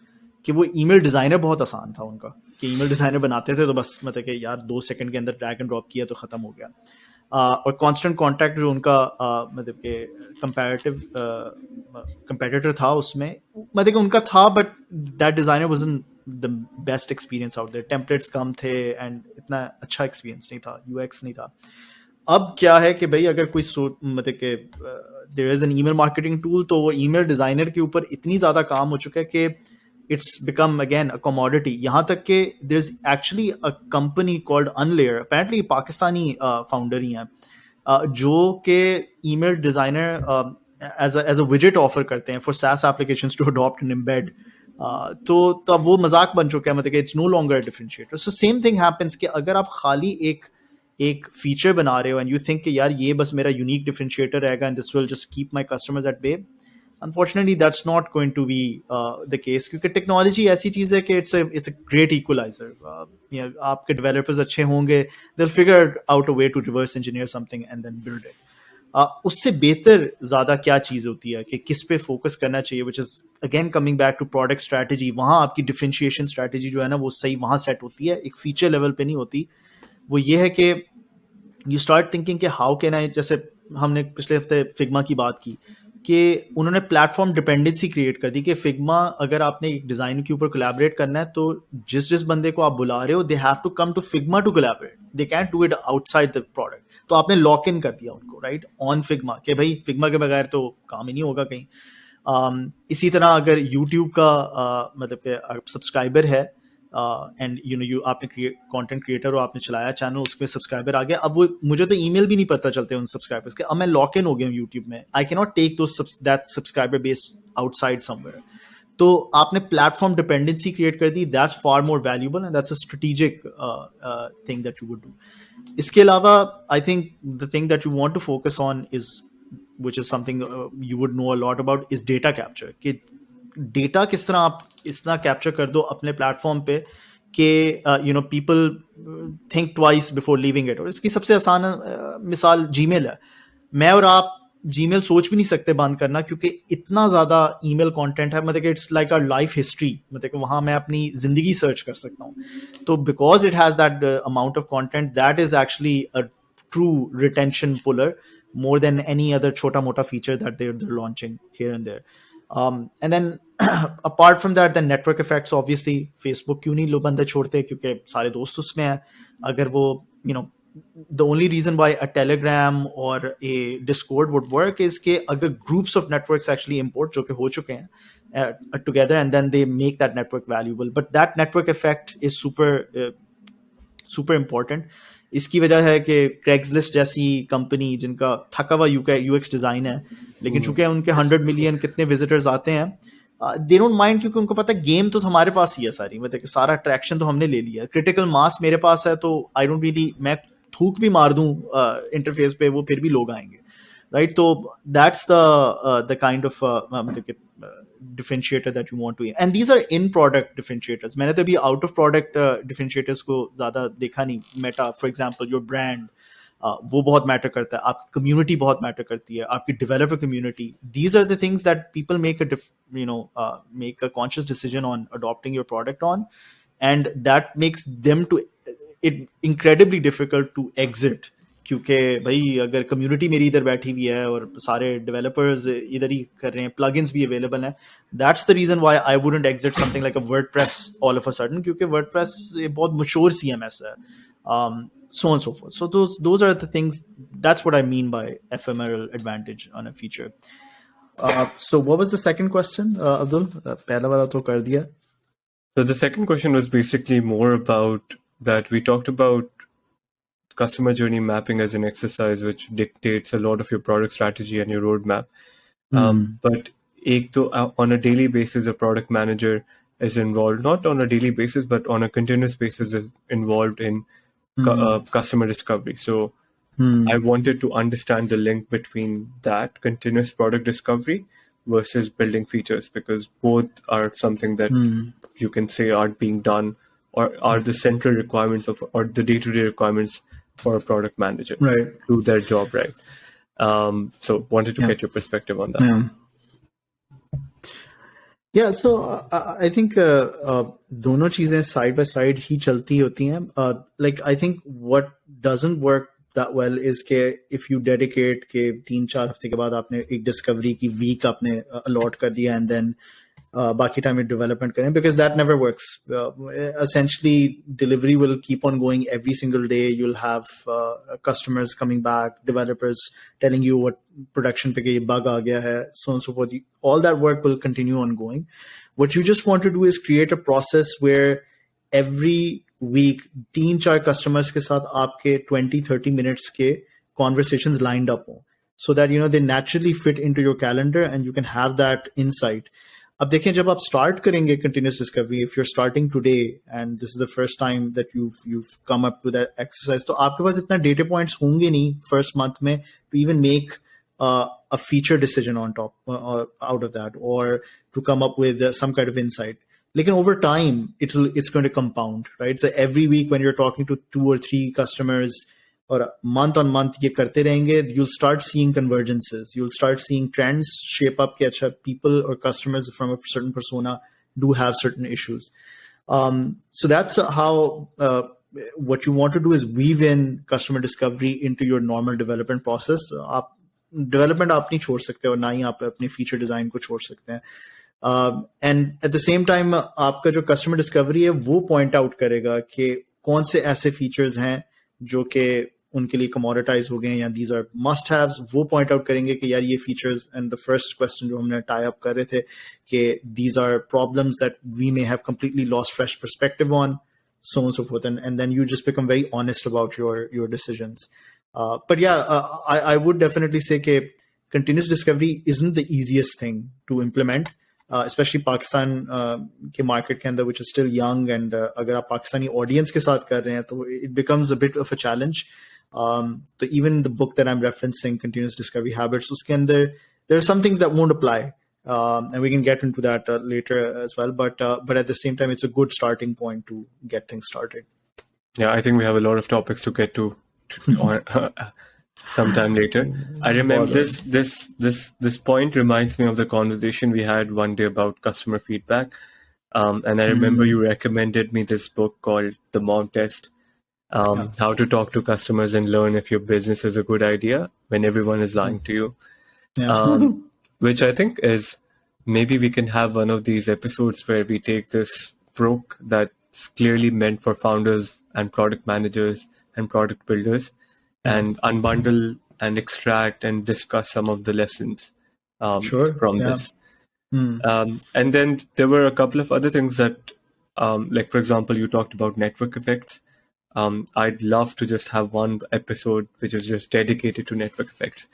कि वो ईमेल डिज़ाइनर बहुत आसान था उनका, कि ईमेल डिज़ाइनर बनाते थे तो बस मतलब कि यार 2 सेकंड के अंदर ड्रैग एंड ड्रॉप किया तो ख़त्म हो गया. और कांस्टेंट कांटेक्ट जो उनका मतलब कि कंपेटिटर था उसमें, मतलब कि उनका था, but that designer wasn't the best experience out there, templates कम थे एंड इतना अच्छा एक्सपीरियंस नहीं था, यूएक्स नहीं था. अब क्या है कि भाई अगर कोई मतलब कि there is an email marketing tool, तो वो ईमेल डिज़ाइनर के ऊपर इतनी ज़्यादा काम हो चुका है कि it's become again a commodity. यहाँ तक कि there is actually a company called Unlayer, apparently Pakistani founder ही हैं, जो कि ईमेल डिज़ाइनर एज अ विजेट ऑफर करते हैं for SaaS applications to adopt and embed. तो तब वो मजाक बन चुका है, मतलब कि it's no longer differentiator. So same thing happens कि अगर आप खाली एक फीचर बना रहे हो एंड यू थिंक कि यार ये बस मेरा यूनिक डिफरेंशिएटर रहेगा and this will just keep my customers at bay, unfortunately that's not going to be the case, क्योंकि टेक्नोलॉजी ऐसी चीज़ है कि इट्स अ ग्रेट इक्वलाइजर. आपके डेवलपर्स अच्छे होंगे, they will figure out a way to reverse engineer something and then build it. उससे बेहतर ज़्यादा क्या चीज़ होती है कि किस पे फोकस करना चाहिए, which is again coming back to product strategy. वहाँ आपकी डिफरेंशिएशन स्ट्रैटेजी जो है ना वो सही वहाँ सेट होती है, एक फीचर लेवल पे नहीं होती. वो ये है कि यू स्टार्ट थिंकिंग कि हाउ कैन आई, जैसे हमने पिछले हफ्ते फिग्मा की बात की कि उन्होंने प्लेटफॉर्म डिपेंडेंसी क्रिएट कर दी कि फिग्मा, अगर आपने एक डिज़ाइन के ऊपर कोलैबोरेट करना है तो जिस जिस बंदे को आप बुला रहे हो they have to come to Figma to collaborate, they can't do it outside the product. तो आपने लॉक इन कर दिया उनको, राइट, ऑन फिग्मा, कि भाई फिग्मा के बगैर तो काम ही नहीं होगा कहीं. इसी तरह अगर यूट्यूब का मतलब कि सब्सक्राइबर है एंड यू आपने कंटेंट क्रिएटर हो, आपने चलाया चैनल, उसमें सब्सक्राइबर आ गया, अब वो मुझे तो ईमेल भी नहीं पता चलते उन सब्सक्राइबर्स के, अब मैं लॉक इन हो गया हूँ यूट्यूब में, I can not take that subscriber base outside somewhere. तो आपने प्लेटफॉर्म डिपेंडेंसी क्रिएट कर दी, that's far more valuable and that's a strategic thing that you would do. इसके अलावा I think the thing that you want to focus on is, which is something you would know a lot about, is data capture. कि data किस तरह आप इस तरह capture कर दो अपने प्लेटफॉर्म पे कि people think twice before leaving it. और इसकी सबसे आसान मिसाल जीमेल है. मैं और आप जीमेल सोच भी नहीं सकते बंद करना, क्योंकि इतना ज़्यादा ईमेल कंटेंट है, मतलब कि it's like our life history, मतलब कि वहाँ मैं अपनी ज़िंदगी सर्च कर सकता हूँ. तो because it has that amount of content, that is actually a true retention puller more than any other chota mota feature that they're launching here and there. And then apart from that, the network effects, obviously Facebook क्यों नहीं लोग बंदे छोड़ते, क्योंकि सारे दोस्त उसमें हैं. अगर वो the only reason why a Telegram or a Discord would work is कि अगर groups of networks actually import, जो कि हो चुके हैं together, and then they make that network valuable. But that network effect is super important. इसकी वजह है कि Craigslist जैसी कंपनी जिनका थका हुआ यूएक्स डिज़ाइन है, लेकिन चूंकि उनके 100 मिलियन कितने विजिटर्स आते हैं, दे डोंट माइंड, क्योंकि उनको पता है गेम तो हमारे पास ही है सारी, मतलब कि सारा ट्रैक्शन तो हमने ले लिया, क्रिटिकल मास मेरे पास है, तो आई डोंट रियली, मैं थूक भी मार दूं इंटरफेस पे, वो फिर भी लोग आएंगे, राइट. तो दैट्स द काइंड ऑफ मतलब कि differentiator that you want to, and these are in product differentiators. मैंने तो अभी out of product differentiators को ज़्यादा देखा नहीं. Meta for example, your brand, वो बहुत मैटर करता है, आपकी कम्युनिटी बहुत मैटर करती है, आपकी developer community. These are the things that people make make a conscious decision on adopting your product on, and that makes them to it incredibly difficult to exit. क्योंकि भाई अगर कम्युनिटी मेरी इधर बैठी हुई है और सारे डेवलपर्स इधर ही कर रहे हैं, प्लगइन्स भी अवेलेबल हैं, that's the reason why I wouldn't exit something like a WordPress all of a sudden, क्योंकि वर्डप्रेस बहुत मशहूर सीएमएस है, so on and so forth. So those are the things, that's what I mean by ephemeral advantage on a feature. So what was the second question, Abdul? पहला वाला तो कर दिया. So the second question was basically more about that we talked about customer journey mapping as an exercise which dictates a lot of your product strategy and your roadmap. But on a daily basis, a product manager is involved, not on a daily basis, but on a continuous basis is involved in customer discovery. So I wanted to understand the link between that continuous product discovery versus building features, because both are something that you can say aren't being done or are the central requirements of, or the day-to-day requirements for a product manager Right. to do their job right. So wanted to get your perspective on that. Yeah, so I think दोनों चीजें side by side ही चलती होती हैं. Like I think what doesn't work that well is कि if you dedicate कि 3-4 हफ्ते के बाद आपने एक discovery की week आपने allot कर दिया and then बाकी time में development करें, because that never works. Essentially, delivery will keep on going every single day. You'll have customers coming back, developers telling you what production पे कि ये bug आ गया है, so on and so forth. All that work will continue on going. What you just want to do is create a process where every week 3-4 customers के साथ आपके 20-30 minutes के conversations lined up हो, so that they naturally fit into your calendar and you can have that insight. अब देखें जब आप start करेंगे continuous discovery, if you're starting today and this is the first time that you've come up with that exercise, तो आपके पास इतना data points होंगे नहीं first month में to even make a feature decision on top out of that, or to come up with some kind of insight. Like over time, it's going to compound, right? So every week when you're talking to 2 or 3 customers, or month on month, ये करते रहेंगे, you'll start seeing convergences. You'll start seeing trends shape up. कि अच्छा, people or customers from a certain persona do have certain issues. So that's how what you want to do is weave in customer discovery into your normal development process. आप development आप नहीं छोड़ सकते और ना ही आप अपने feature design को छोड़ सकते हैं. And at the same time, आपका जो customer discovery है वो point out करेगा कि कौन से ऐसे features हैं जो कि उनके लिए commoditize हो गए हैं या these are must haves. वो point out करेंगे कि यार ये features, and the first question जो हमने tie up कर रहे थे कि these are problems that we may have completely lost fresh perspective on, so on and so forth, and then you just become very honest about your decisions. But yeah, I would definitely say that continuous discovery isn't the easiest thing to implement, especially Pakistan के market के अंदर, which is still young, and अगर आप Pakistani audience के साथ कर रहे हैं तो it becomes a bit of a challenge. So even the book that I'm referencing, Continuous Discovery Habits, उसके अंदर there are some things that won't apply, and we can get into that later as well. But at the same time, it's a good starting point to get things started. Yeah, I think we have a lot of topics to get to sometime later. I remember this point reminds me of the conversation we had one day about customer feedback. And I remember you recommended me this book called The Mom Test, How to Talk to Customers and Learn If Your Business is a Good Idea When Everyone is Lying to You. Yeah. Which I think is, maybe we can have one of these episodes where we take this book that's clearly meant for founders and product managers and product builders and unbundle and extract and discuss some of the lessons from this. And then there were a couple of other things that, like for example, you talked about network effects. I'd love to just have one episode which is just dedicated to network effects.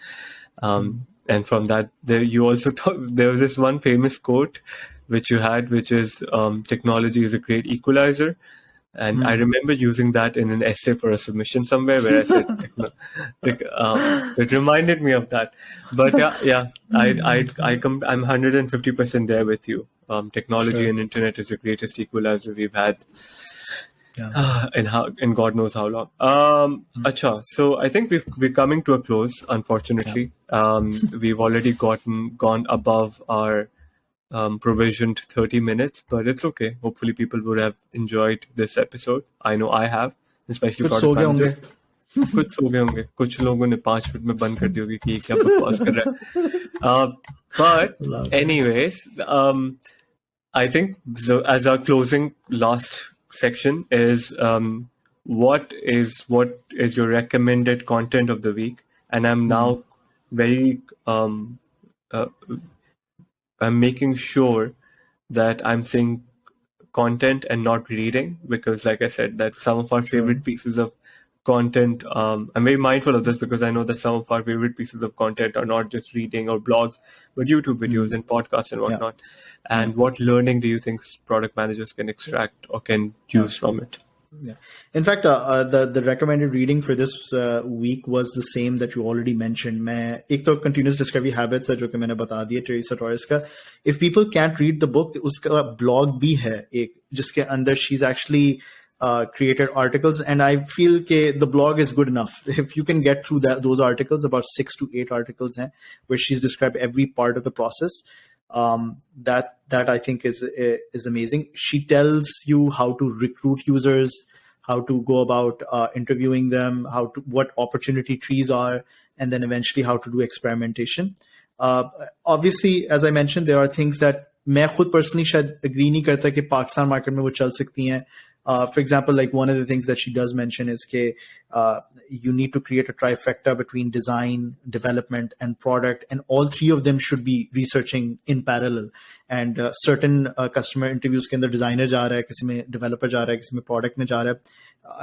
And from that, you also there was this one famous quote which you had, which is technology is a great equalizer. And I remember using that in an essay for a submission somewhere where I said, it reminded me of that. But I'm 150% there with you. Technology and internet is the greatest equalizer we've had. And God knows how long. Acha, so I think we're coming to a close, unfortunately. We've already gone above our provisioned 30 minutes, but it's okay. Hopefully people would have enjoyed this episode. I know I have, especially product managers. कुछ सो गए होंगे, कुछ लोगों ने 5 minute में बंद कर दी होगी कि क्या बकवास कर रहा है. But anyways, I think so as our closing last section is what is your recommended content of the week. And I'm now very I'm making sure that I'm saying content and not reading, because like I said, that some of our favorite pieces of content, I'm very mindful of this because I know that some of our favorite pieces of content are not just reading or blogs, but YouTube videos and podcasts and whatnot. And what learning do you think product managers can extract or can use from it? Yeah. In fact, the recommended reading for this week was the same that you already mentioned. मैं एक तो continuous discovery habits है जो कि मैंने बता दिया Teresa Torres का. If people can't read the book, उसका blog भी है एक जिसके अंदर she's actually created articles, and I feel that the blog is good enough. If you can get through those articles, about 6 to 8 articles हैं, where she's described every part of the process. That I think is amazing. She tells you how to recruit users, how to go about interviewing them, what opportunity trees are, and then eventually how to do experimentation. Obviously, as I mentioned, there are things that मैं खुद personally शायद agree नहीं करता कि Pakistan market में वो चल सकती हैं. For example, like one of the things that she does mention is that you need to create a trifecta between design, development, and product, and all three of them should be researching in parallel. And certain customer interviews के अंदर designer जा रहा है, किसी में developer जा रहा है, किसी में product में जा रहा है.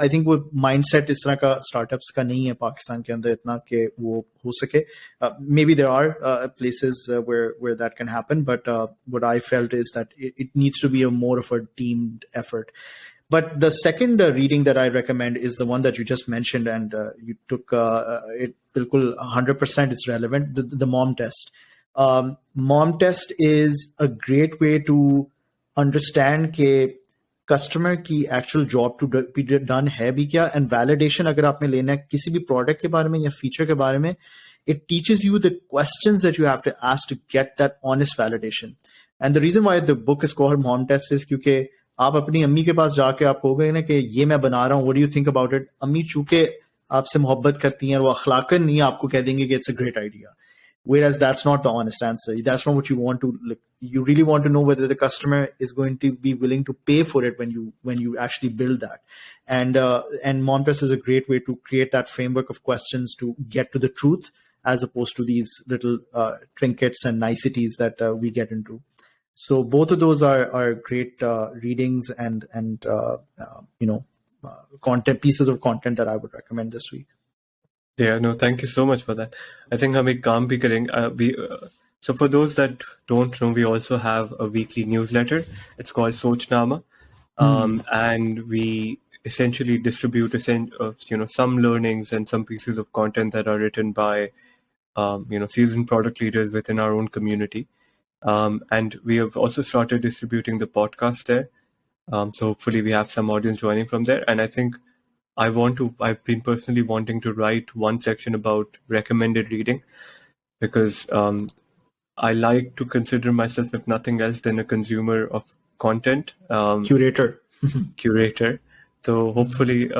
I think वो mindset इस तरह का startups का नहीं है पाकिस्तान के अंदर इतना कि वो हो सके. Maybe there are places where that can happen, but what I felt is that it needs to be more of a teamed effort. But the second reading that I recommend is the one that you just mentioned, and you took it 100%. It's relevant. The mom test. Mom test is a great way to understand कि customer की actual job to be done है भी क्या, and validation अगर आपने लेना है किसी भी product के बारे में या feature के बारे में, it teaches you the questions that you have to ask to get that honest validation. And the reason why the book is called Mom Test is क्योंकि आप अपनी अम्मी के पास जाके आप कहोगे ना कि ये मैं बना रहा हूँ, what do you think about it? अम्मी चूंकि आपसे मोहब्बत करती हैं, वो अखलाकन नहीं आपको कह देंगे कि it's a great idea. Whereas that's not the honest answer. That's not what you want to like. You really want to know whether the customer is going to be willing to pay for it when you actually build that. And Mom Test is a great way to create that framework of questions to get to the truth, as opposed to these little trinkets and niceties that we get into. So both of those are great readings and content pieces of content that I would recommend this week. Yeah, no, thank you so much for that. I think हम एक काम भी करेंगे. So for those that don't know, we also have a weekly newsletter. It's called SochNama, and we essentially distribute some learnings and some pieces of content that are written by seasoned product leaders within our own community. And we have also started distributing the podcast there. So hopefully we have some audience joining from there. And I think I've been personally wanting to write one section about recommended reading, because I like to consider myself, if nothing else, than a consumer of content. Curator. So hopefully,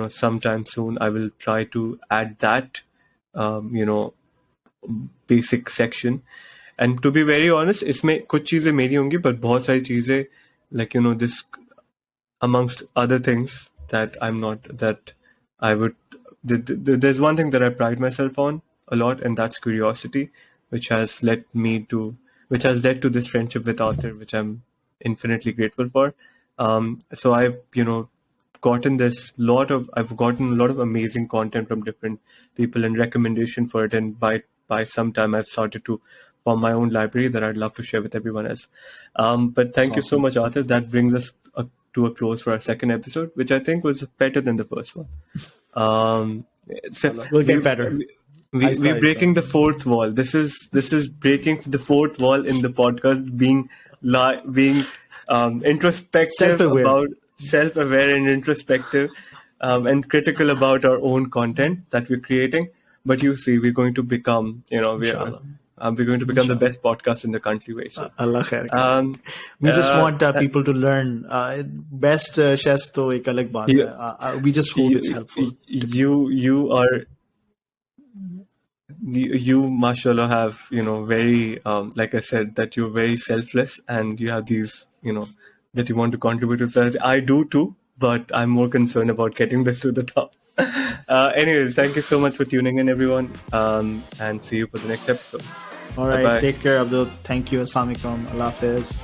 sometime soon I will try to add that, basic section. And to be very honest, इसमें कुछ चीजें मेरी होंगी, but बहुत सारी चीजें, like, this amongst other things that there's one thing that I pride myself on a lot, and that's curiosity, which has led to this friendship with Aatir, which I'm infinitely grateful for. So I've gotten a lot of amazing content from different people and recommendation for it, and by some time I've started to form my own library that I'd love to share with everyone else. But thank you so much, Aatir. That brings us to a close for our second episode, which I think was better than the first one. So we'll get better. We're breaking the fourth wall. This is breaking the fourth wall in the podcast, being introspective, self-aware and introspective, and critical about our own content that we're creating. But you see, we're going to become, we're going to become the best podcast in the country very soon. Allah khair. We just want people to learn. Best chefs to ek alag baat hai. We just hope it's helpful. You mashallah have, very, like I said, that you're very selfless, and you have these, that you want to contribute to society. I do too, but I'm more concerned about getting this to the top. Anyways, thank you so much for tuning in, everyone, and see you for the next episode. All right, Bye-bye. Take care, Abdul. Thank you. Assalamu alaikum. Allah Hafiz.